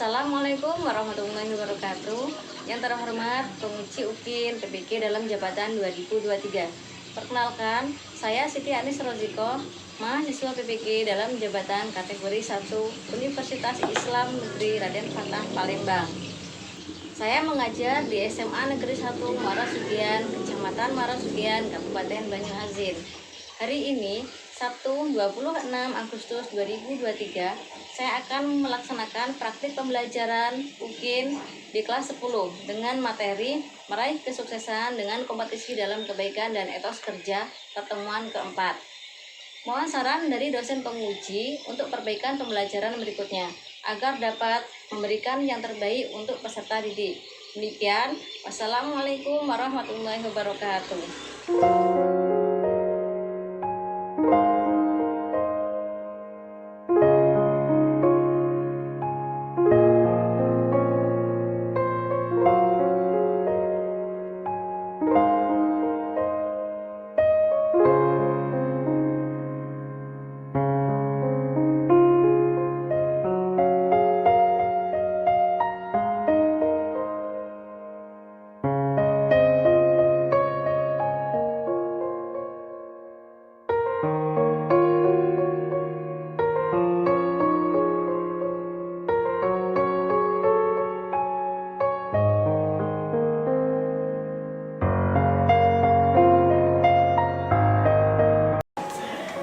Assalamualaikum warahmatullahi wabarakatuh. Yang terhormat Penguji UKIN PPK dalam jabatan 2023. Perkenalkan, saya Siti Anis Roziko, mahasiswa PPK dalam jabatan kategori 1 Universitas Islam Negeri Raden Fatah Palembang. Saya mengajar di SMA Negeri 1 Muarasugian, Kecamatan Muarasugian, Kabupaten Banyuasin. Hari ini, Sabtu 26 Agustus 2023, saya akan melaksanakan praktik pembelajaran UKIN di kelas 10 dengan materi meraih kesuksesan dengan kompetisi dalam kebaikan dan etos kerja pertemuan keempat. Mohon saran dari dosen penguji untuk perbaikan pembelajaran berikutnya agar dapat memberikan yang terbaik untuk peserta didik. Demikian, wassalamualaikum warahmatullahi wabarakatuh.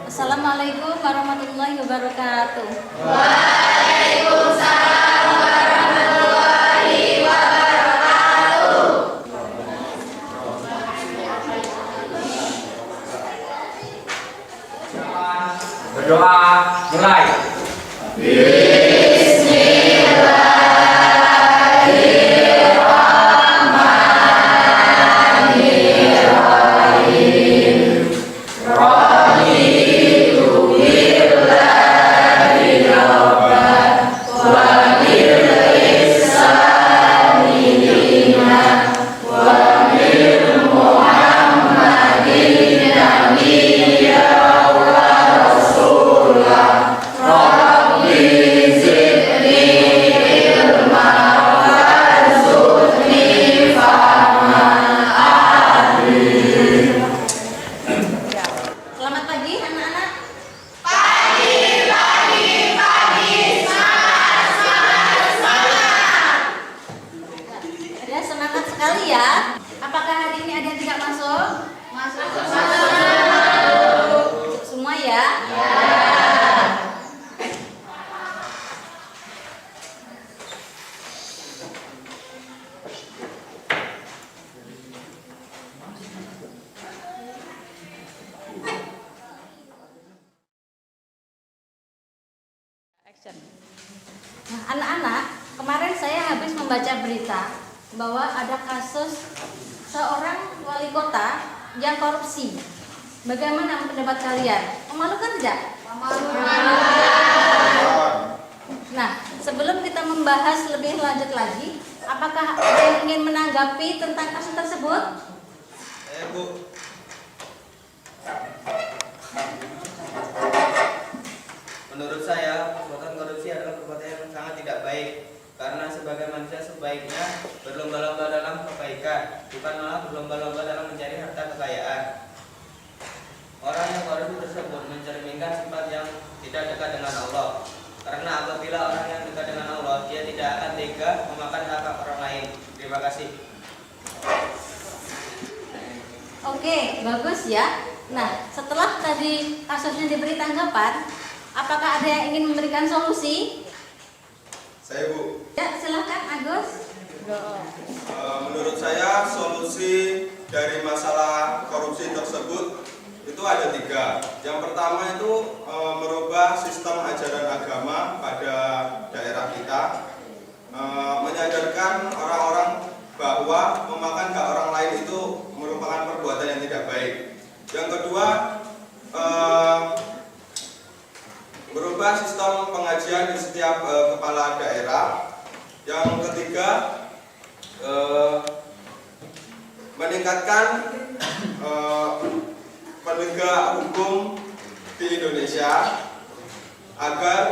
Assalamualaikum warahmatullahi wabarakatuh. Waalaikumsalam warahmatullahi wabarakatuh. Berdoa mulai. Selamat pagi anak-anak. Ya, semangat sekali ya. Apakah hari ini ada yang tidak masuk? Masuk. Semua ya? Nah, anak-anak, kemarin saya habis membaca berita bahwa ada kasus seorang wali kota yang korupsi. Bagaimana pendapat kalian? Memalukan tidak? Nah, sebelum kita membahas lebih lanjut lagi, apakah ada yang ingin menanggapi tentang kasus tersebut? Bu. Menurut saya, perbuatan korupsi adalah perbuatan yang sangat tidak baik. Karena sebagai manusia sebaiknya berlomba-lomba dalam kebaikan, bukan malah berlomba-lomba dalam mencari harta kekayaan. Orang yang korupsi tersebut mencerminkan sifat yang tidak dekat dengan Allah. Karena apabila orang yang dekat dengan Allah, dia tidak akan tega memakan hak orang lain. Terima kasih. Oke, bagus ya. Nah, setelah tadi kasusnya diberi tanggapan, apakah ada yang ingin memberikan solusi? Saya, Bu. Ya, silahkan Agus. Menurut saya solusi dari masalah korupsi tersebut itu ada 3. Yang pertama itu merubah sistem ajaran agama pada daerah kita, menyadarkan orang-orang bahwa memakan hak orang lain itu merupakan perbuatan yang tidak baik. Yang kedua, merubah sistem pengajian di setiap kepala daerah. Yang ketiga, meningkatkan penegak hukum di Indonesia agar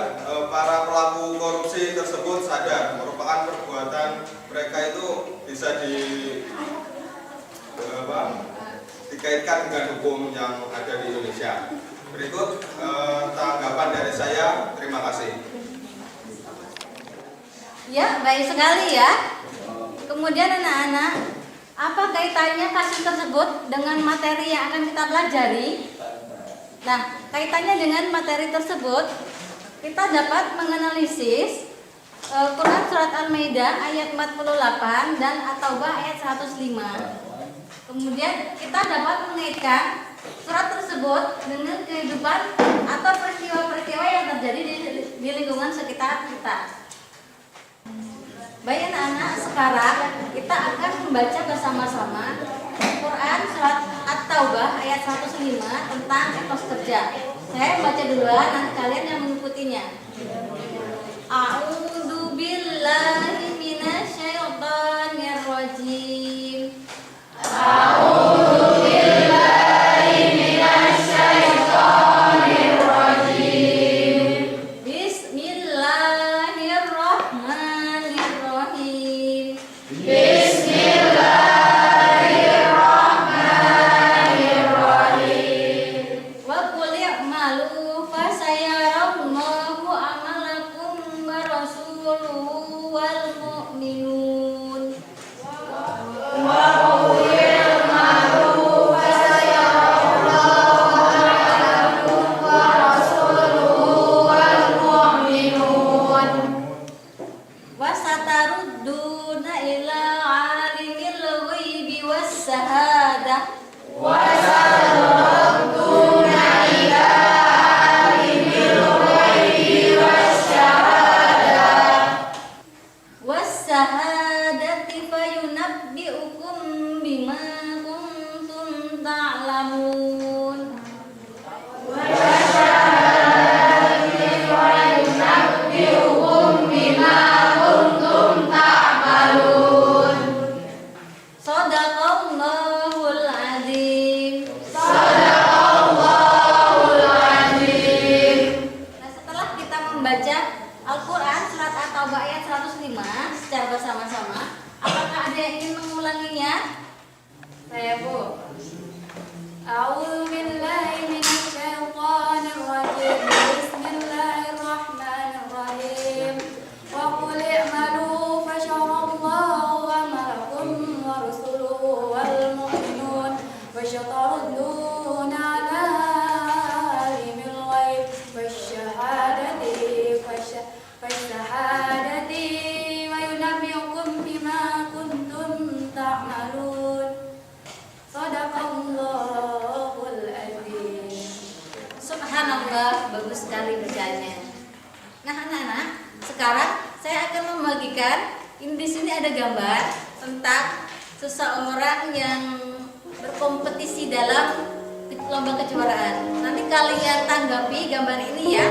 para pelaku korupsi korupsi tersebut sadar merupakan perbuatan mereka itu bisa dikaitkan dengan hukum yang ada di Indonesia. Berikut tanggapan dari saya. Terima kasih. Ya, baik sekali ya. Kemudian anak-anak, apa kaitannya kasus tersebut dengan materi yang akan kita pelajari? Nah, kaitannya dengan materi tersebut, kita dapat menganalisis Quran Surat Al-Maidah ayat 48 dan At-Taubah ayat 105. Kemudian kita dapat mengaitkan surat tersebut dengan kehidupan atau peristiwa-peristiwa yang terjadi di lingkungan sekitar kita. Baik anak-anak, sekarang kita akan membaca bersama-sama Quran Surat At-Taubah ayat 105 tentang etos kerja. Saya baca duluan, nanti kalian yang mengikutinya. A'udzu billahi minasyaitonir rajim. A'udzu billahi minasyaitonir rajim. Bismillahirrahmanirrahim. Bismillahirrahmanirrahim. Wa qul i'malu fasayarallahu amalakum wa rasuluhu wal mu'minun. Wa qul i'malu fasayarallahu amalakum wa rasuluhu wal mu'minun. Wa satarudduna ila alimil ghaibi was sahadah. Wa satarudduna ila alimil ghaibi wasyahadah. Was sahadati fayunabbi'ukum bima kuntum ta'lamun. Yunabbi'ukum bima kuntum ta'malun. Shadaqallahul azim. Shadaqallahul azim. Nah, setelah kita membaca Al-Quran Surat At-Taubah ayat 105 secara bersama-sama, apakah ada yang ingin mengulanginya? Saya, Bu. أعوذ بالله من الشيطان الرجيم بسم الله الرحمن الرحيم وقل اعملوا فشر الله عملكم ورسله والمؤمنون وستردون على عالم الغيب والشهادة وينبئكم بما كنتم تعملون. Shadaqallahul azim. Subhanallah, bagus sekali bacanya. Nah, anak-anak, sekarang saya akan membagikan. Ini di sini ada gambar tentang seseorang yang berkompetisi dalam lomba kejuaraan. Nanti kalian tanggapi gambar ini ya.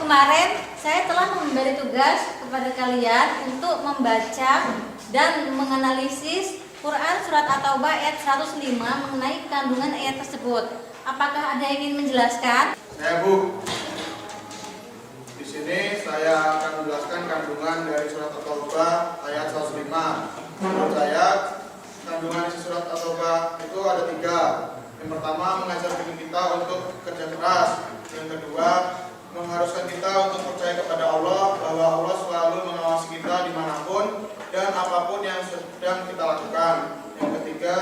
kemarin saya telah memberi tugas kepada kalian untuk membaca dan menganalisis Quran Surat At-Taubah ayat 105 mengenai kandungan ayat tersebut. Apakah ada yang ingin menjelaskan? Saya Bu. Di sini saya akan menjelaskan kandungan dari Surat At-Taubah ayat 105. Menurut saya, kandungan isi Surat At-Taubah itu ada 3. Yang pertama, mengajarkan kita untuk kerja keras. Yang kedua, mengharuskan kita untuk percaya kepada Allah bahwa Allah selalu mengawasi kita dimanapun dan apapun yang sedang kita lakukan. Yang ketiga,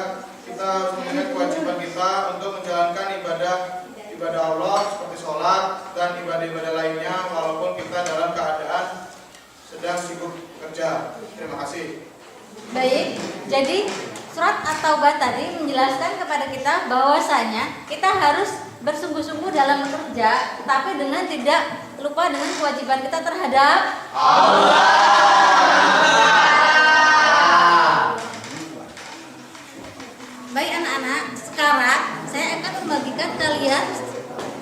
kita harus mengingat kewajiban kita untuk menjalankan ibadah Allah seperti sholat dan ibadah-ibadah lainnya walaupun kita dalam keadaan sedang sibuk kerja. Terima kasih. Baik, jadi Surat At-Taubah tadi menjelaskan kepada kita bahwasanya kita harus bersungguh-sungguh dalam bekerja, tapi dengan tidak lupa dengan kewajiban kita terhadap Allah. Baik anak-anak, sekarang saya akan membagikan kalian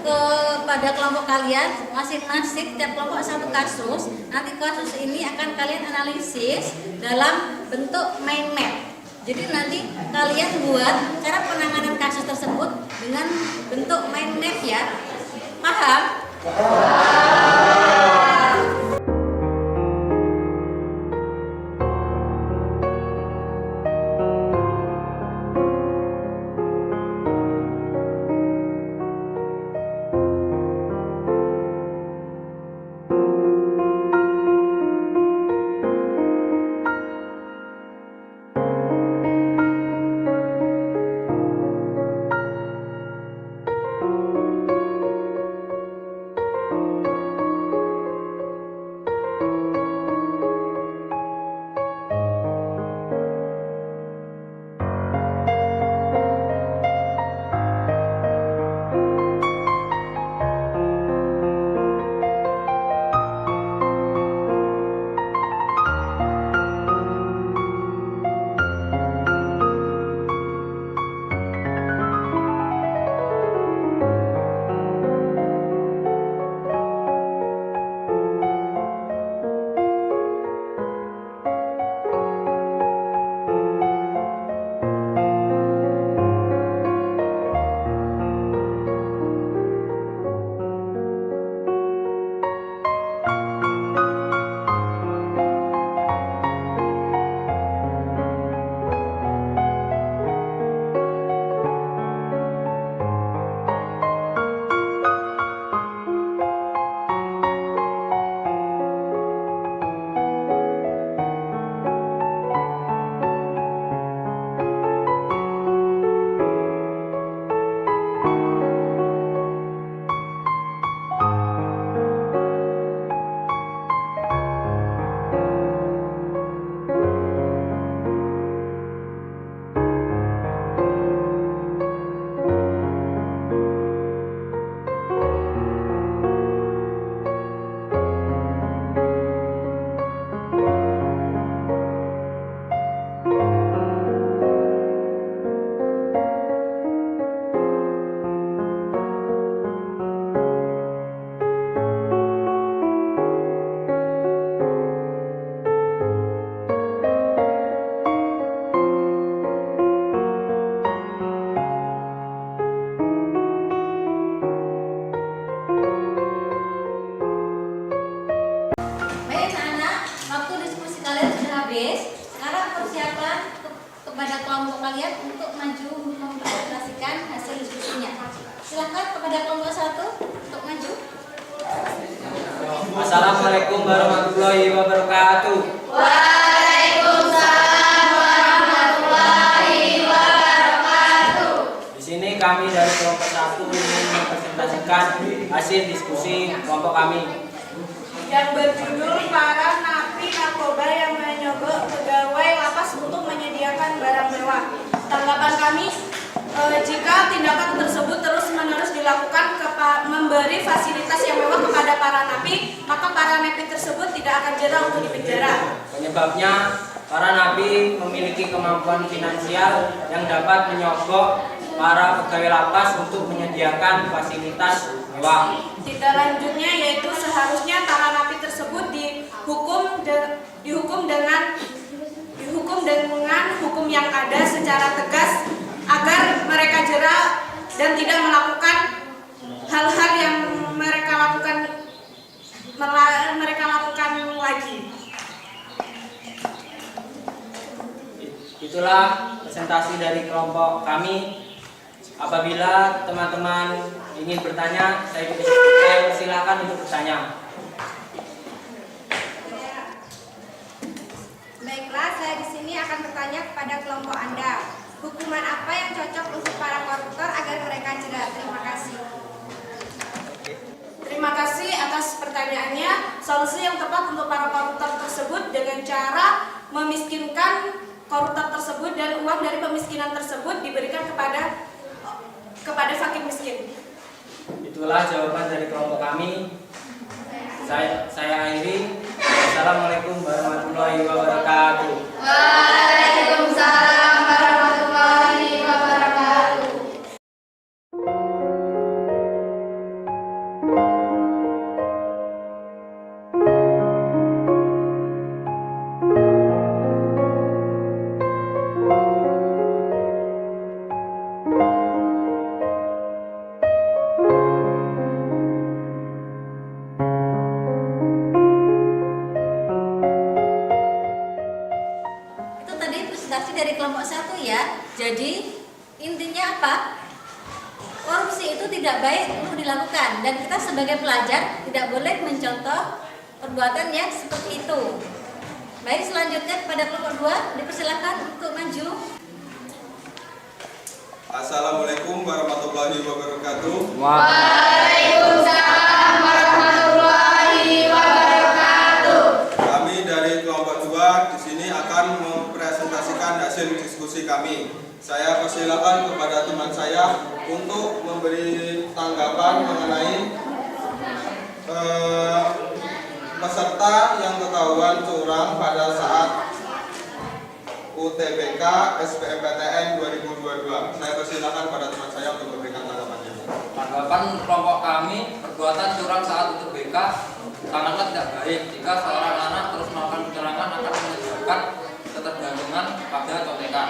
kepada kelompok kalian masing-masing, tiap kelompok satu kasus. Nanti kasus ini akan kalian analisis dalam bentuk mind map. Jadi nanti kalian buat cara penanganan kasus tersebut dengan bentuk mind map ya. Paham? kalian untuk maju mempresentasikan hasil diskusinya. Silahkan kepada kelompok 1 untuk maju. Assalamualaikum warahmatullahi wabarakatuh. Waalaikumsalam warahmatullahi wabarakatuh. Di sini kami dari kelompok 1 ingin mempresentasikan hasil diskusi kelompok kami yang berjudul para napi narkoba yang menyogok pegawai lapas untuk menyediakan barang mewah. Tanggapan kami, jika tindakan tersebut terus-menerus dilakukan memberi fasilitas yang mewah kepada para napi, maka para napi tersebut tidak akan jera untuk dipenjara. Penyebabnya, para napi memiliki kemampuan finansial yang dapat menyogok para pegawai lapas untuk menyediakan fasilitas mewah. Tindak lanjutnya yaitu seharusnya para napi tersebut dihukum dengan hukum yang ada secara tegas agar mereka jera dan tidak melakukan hal-hal yang mereka lakukan lagi. Itulah presentasi dari kelompok kami. Apabila teman-teman ingin bertanya, saya persilakan untuk bertanya. Baiklah, saya di sini akan bertanya kepada kelompok Anda. Hukuman apa yang cocok untuk para koruptor agar mereka jera? Terima kasih. Terima kasih atas pertanyaannya. Solusi yang tepat untuk para koruptor tersebut dengan cara memiskinkan koruptor tersebut dan uang dari pemiskinan tersebut diberikan kepada fakir miskin. Itulah jawaban dari kelompok kami. Saya akhiri. Assalamualaikum warahmatullahi wabarakatuh. Waalaikumsalam warahmatullahi wabarakatuh. Itu tadi presentasi dari kelompok 1 ya. Jadi intinya apa? Korupsi itu tidak baik untuk dilakukan dan kita sebagai pelajar tidak boleh mencontoh perbuatan yang seperti itu. Baik, selanjutnya kepada kelompok 2 dipersilakan untuk maju. Assalamualaikum warahmatullahi wabarakatuh. Waalaikumsalam warahmatullahi wabarakatuh. Kami dari kelompok 2 di sini akan mempresentasikan hasil diskusi kami. Saya persilakan kepada teman saya untuk memberi tanggapan mengenai peserta yang ketahuan curang pada saat UTBK SBMPTN 2022. Saya persilakan pada teman saya untuk memberikan tanggapannya. Tanggapan kelompok kami, perbuatan curang saat UTBK sangatlah tidak baik jika seorang anak terus melakukan kecurangan akan menyebabkan ketergantungan pada contekan.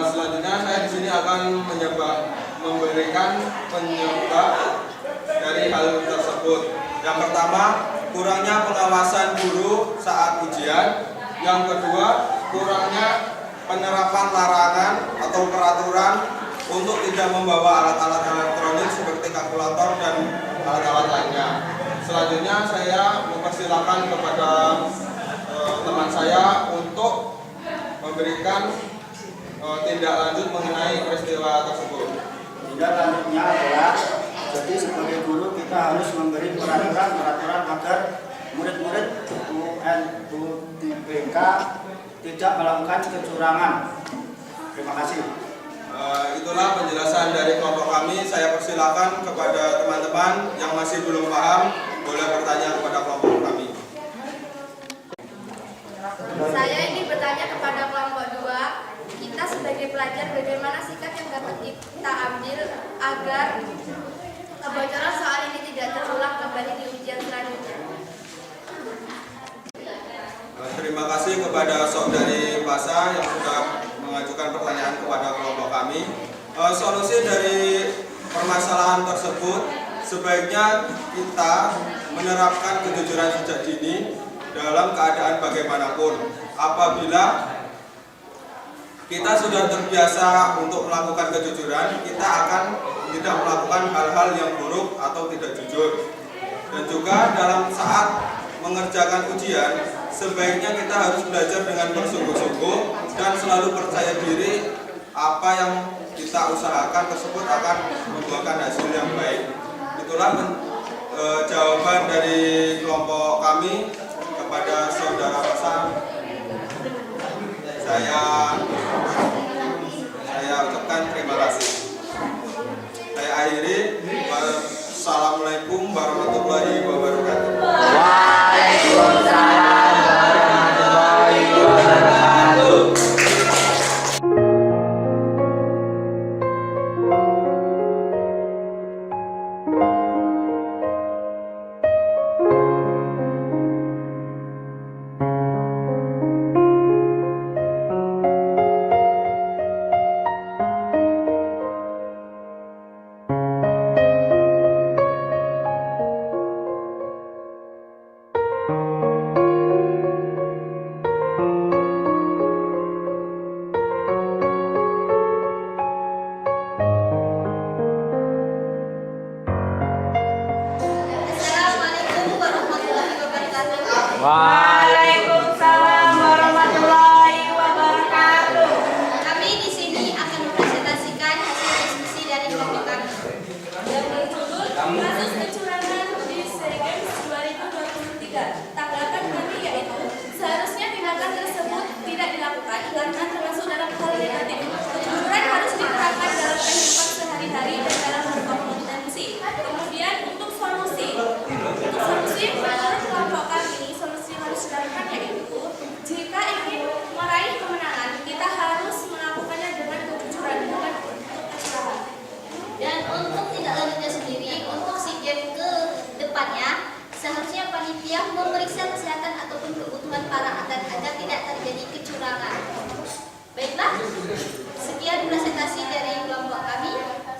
Selanjutnya saya di sini akan memberikan penyebab dari hal tersebut. Yang pertama, kurangnya pengawasan guru saat ujian. Yang kedua, kurangnya penerapan larangan atau peraturan untuk tidak membawa alat-alat elektronik seperti kalkulator dan alat-alat lainnya. Selanjutnya saya mempersilakan kepada teman saya untuk memberikan tindak lanjut mengenai peristiwa tersebut. Tindak lanjutnya adalah, jadi sebagai guru kita harus memberi peraturan agar murid-murid UTBK tidak melakukan kecurangan. Terima kasih. Itulah penjelasan dari kelompok kami. Saya persilakan kepada teman-teman yang masih belum paham boleh bertanya kepada kelompok kami. Saya ini bertanya kepada kelompok 2. Kita sebagai pelajar bagaimana sikap yang dapat kita ambil agar kebocoran soal ini tidak terulang kembali di ujian selanjutnya. Terima kasih kepada saudari Pasa yang sudah mengajukan pertanyaan kepada kelompok kami. Solusi dari permasalahan tersebut sebaiknya kita menerapkan kejujuran sejak dini dalam keadaan bagaimanapun. Apabila kita sudah terbiasa untuk melakukan kejujuran, kita akan tidak melakukan hal-hal yang buruk atau tidak jujur. Dan juga dalam saat mengerjakan ujian, sebaiknya kita harus belajar dengan bersungguh-sungguh dan selalu percaya diri apa yang kita usahakan tersebut akan membuahkan hasil yang baik. Itulah jawaban dari kelompok kami kepada saudara Hasan. Saya ucapkan terima kasih. Saya akhiri. Wassalamualaikum warahmatullahi wabarakatuh. Waalaikumsalam warahmatullahi wabarakatuh. Waalaikumsalam warahmatullahi wabarakatuh. Kami di sini akan mempresentasikan hasil diskusi dari kelompok kami. Yang berjudul Kasus Kecurangan di SEA Games 2023. Tanggapan kami yaitu seharusnya tindakan tersebut tidak dilakukan karena termasuk dalam hal negatif. Kejujuran harus diterapkan dalam kehidupan sehari-hari dan dalam berkompetensi. Kemudian untuk solusi menurut kelompok kami, solusi harus dilakukan yaitu jika ingin meraih kemenangan kita harus melakukannya dengan kejujuran, bukan untuk kecurangan. Dan untuk tindak lanjutnya sendiri, untuk SEA Games ke depannya, seharusnya panitia memeriksa kesehatan ataupun kebutuhan para atlet agar tidak terjadi kecurangan. Baiklah, sekian presentasi dari kelompok kami.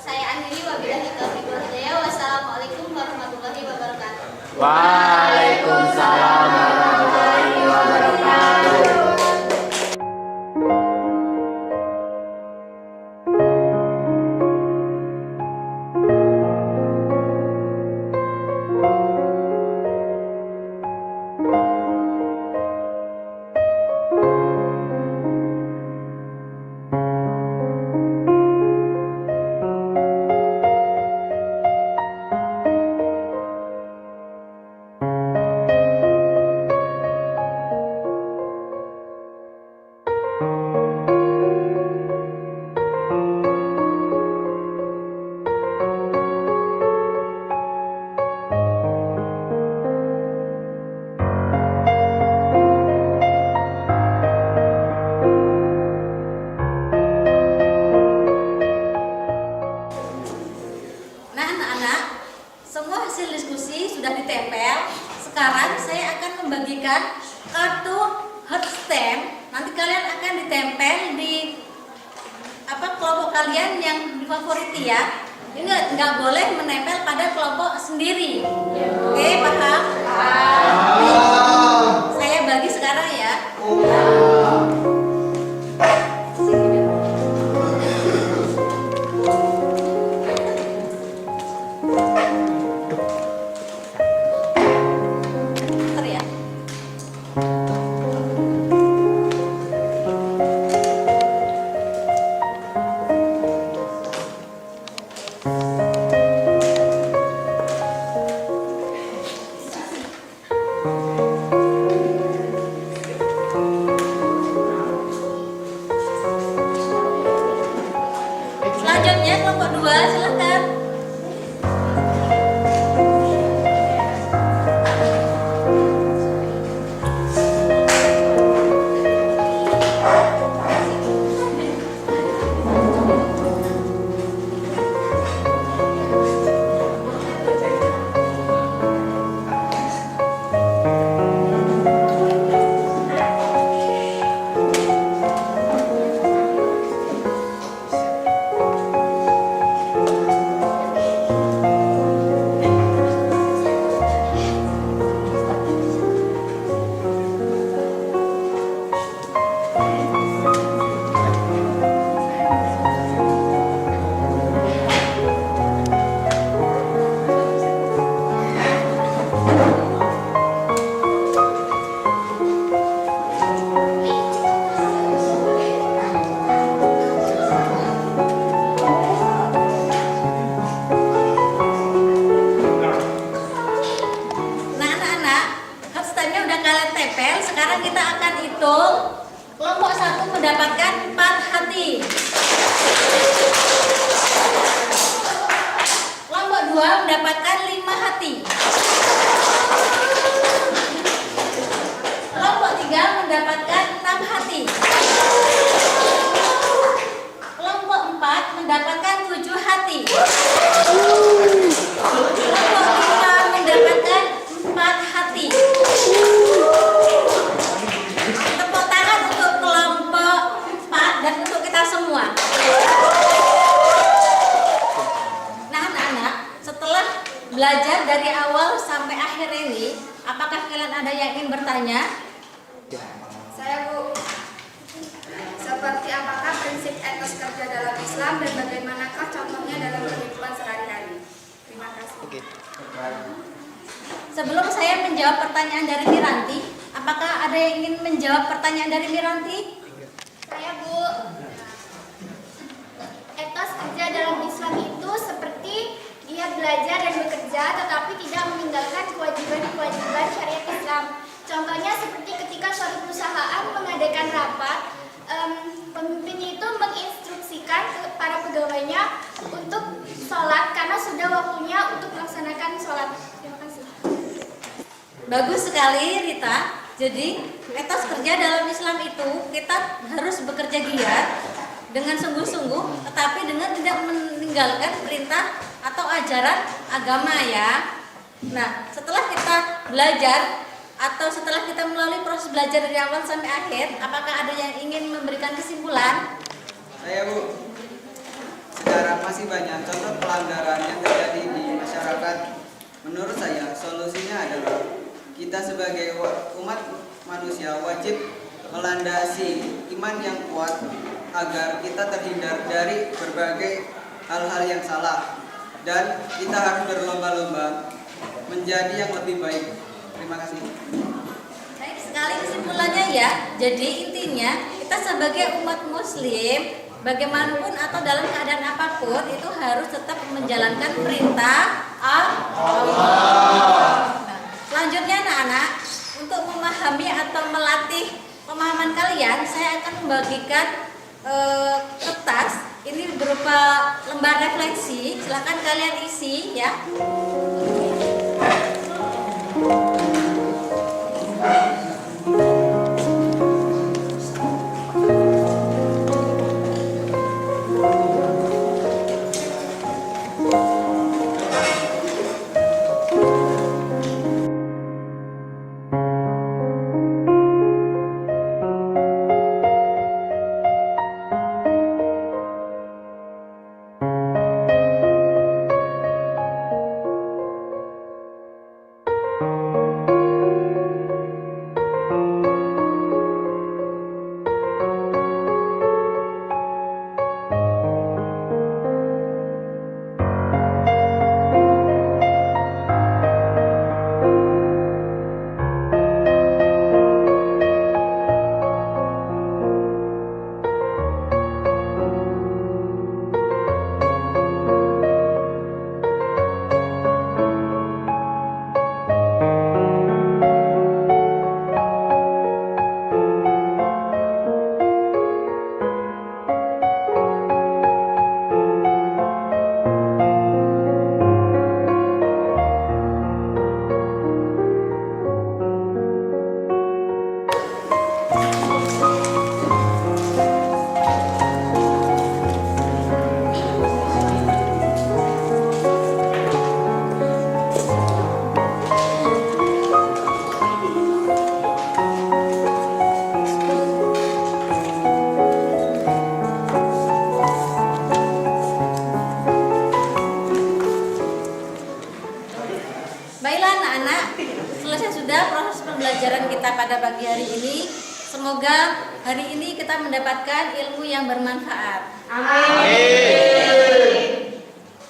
Saya akhiri, wabillahi taufiq wal hidayah. Wassalamualaikum warahmatullahi wabarakatuh. Waalaikumsalam warahmatullahi wabarakatuh. Nah anak-anak, semua hasil diskusi sudah ditempel. Sekarang saya akan membagikan kartu heart stamp. Nanti kalian akan ditempel di kelompok kalian yang difavoriti ya. Ini nggak boleh menempel pada kelompok sendiri. Oke, paham? Saya bagi sekarang ya. Bentar ya. Selanjutnya kelompok 2, silakan. Nah anak-anak, heart stamp-nya udah kalian tempel. Sekarang kita akan hitung. Kelompok 1 mendapatkan 4 hati. Kelompok 2 mendapatkan 5 hati. Kelompok 3 mendapatkan 6 hati. Kelompok 4 mendapatkan 7 hati. Kelompok 5 mendapatkan 4 hati. Tepuk tangan untuk kelompok 4 dan untuk kita semua. Nah anak-anak, setelah belajar dari awal sampai akhir ini, apakah kalian ada yang ingin bertanya? Saya Bu, seperti apakah prinsip etos kerja dalam Islam dan bagaimanakah contohnya dalam kehidupan sehari-hari? Terima kasih. Sebelum saya menjawab pertanyaan dari Miranti, Apakah ada yang ingin menjawab pertanyaan dari Miranti? Saya, Bu. Etos kerja dalam Islam itu seperti giat belajar dan bekerja tetapi tidak meninggalkan kewajiban-kewajiban syariat Islam. Contohnya seperti ketika suatu perusahaan mengadakan rapat, pemimpin itu menginstruksikan para pegawainya untuk sholat karena sudah waktunya untuk melaksanakan sholat. Terima kasih. Bagus sekali Rita. Jadi etos kerja dalam Islam itu kita harus bekerja giat dengan sungguh-sungguh, tetapi dengan tidak meninggalkan perintah atau ajaran agama ya. Nah, setelah kita belajar atau setelah kita melalui proses belajar dari awal sampai akhir, apakah ada yang ingin memberikan kesimpulan? Saya, Bu. Sekarang masih banyak contoh pelanggaran yang terjadi di masyarakat. Menurut saya, solusinya adalah kita sebagai umat manusia wajib melandasi iman yang kuat agar kita terhindar dari berbagai hal-hal yang salah, dan kita harus berlomba-lomba menjadi yang lebih baik. Terima kasih. Baik sekali kesimpulannya ya. Jadi intinya kita sebagai umat muslim bagaimanapun atau dalam keadaan apapun itu harus tetap menjalankan perintah Allah. Nah, selanjutnya anak-anak, untuk memahami atau melatih pemahaman kalian, saya akan membagikan kertas ini berupa lembar refleksi. Silakan kalian isi ya. Pembelajaran kita pada pagi hari ini, semoga hari ini kita mendapatkan ilmu yang bermanfaat. Amin.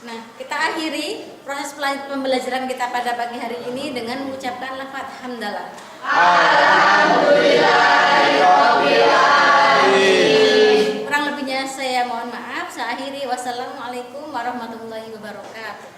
Nah, kita akhiri proses pembelajaran kita pada pagi hari ini dengan mengucapkan lafaz hamdalah. Alhamdulillahirobbilalamin. Kurang lebihnya saya mohon maaf. Saya akhiri. Wassalamualaikum warahmatullahi wabarakatuh.